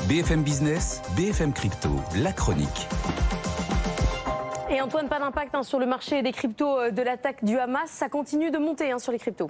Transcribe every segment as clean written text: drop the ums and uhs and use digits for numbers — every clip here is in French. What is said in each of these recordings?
BFM Business, BFM Crypto, la chronique. Et Antoine, pas d'impact sur le marché des cryptos de l'attaque du Hamas. Ça continue de monter sur les cryptos.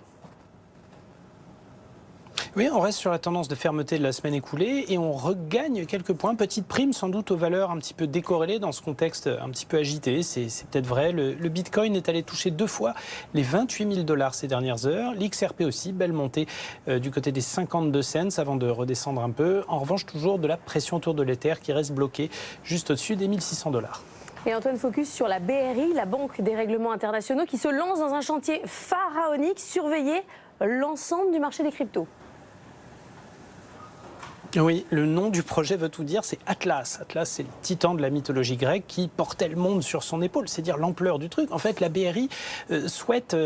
Oui, on reste sur la tendance de fermeté de la semaine écoulée et on regagne quelques points. Petite prime sans doute aux valeurs un petit peu décorrélées dans ce contexte un petit peu agité. C'est peut-être vrai. Le Bitcoin est allé toucher 2 fois les 28 000 $ ces dernières heures. L'XRP aussi, belle montée du côté des 52 cents avant de redescendre un peu. En revanche, toujours de la pression autour de l'Ether qui reste bloquée juste au-dessus des 1 600 $. Et Antoine, focus sur la BRI, la Banque des règlements internationaux, qui se lance dans un chantier pharaonique, surveiller l'ensemble du marché des cryptos. Oui, le nom du projet veut tout dire, c'est Atlas. Atlas, c'est le titan de la mythologie grecque qui portait le monde sur son épaule. C'est dire l'ampleur du truc. En fait, la BRI souhaite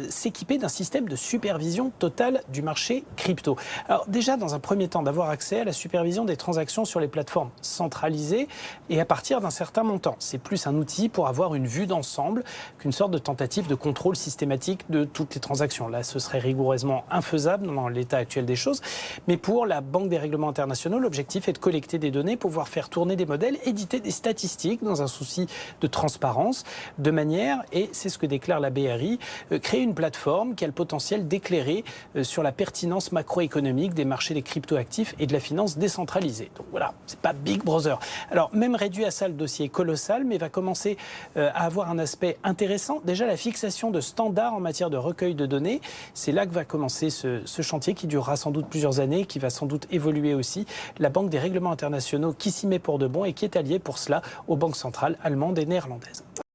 s'équiper d'un système de supervision totale du marché crypto. Alors déjà, dans un premier temps, d'avoir accès à la supervision des transactions sur les plateformes centralisées et à partir d'un certain montant. C'est plus un outil pour avoir une vue d'ensemble qu'une sorte de tentative de contrôle systématique de toutes les transactions. Là, ce serait rigoureusement infaisable dans l'état actuel des choses. Mais pour la Banque des règlements internationaux, l'objectif est de collecter des données, pouvoir faire tourner des modèles, éditer des statistiques dans un souci de transparence, de manière, et c'est ce que déclare la BRI, créer une plateforme qui a le potentiel d'éclairer sur la pertinence macroéconomique des marchés des cryptoactifs et de la finance décentralisée. Donc voilà, c'est pas Big Brother. Alors même réduit à ça, le dossier est colossal, mais va commencer à avoir un aspect intéressant. Déjà la fixation de standards en matière de recueil de données, c'est là que va commencer ce chantier qui durera sans doute plusieurs années, qui va sans doute évoluer aussi. La Banque des règlements internationaux qui s'y met pour de bon et qui est alliée pour cela aux banques centrales allemandes et néerlandaises.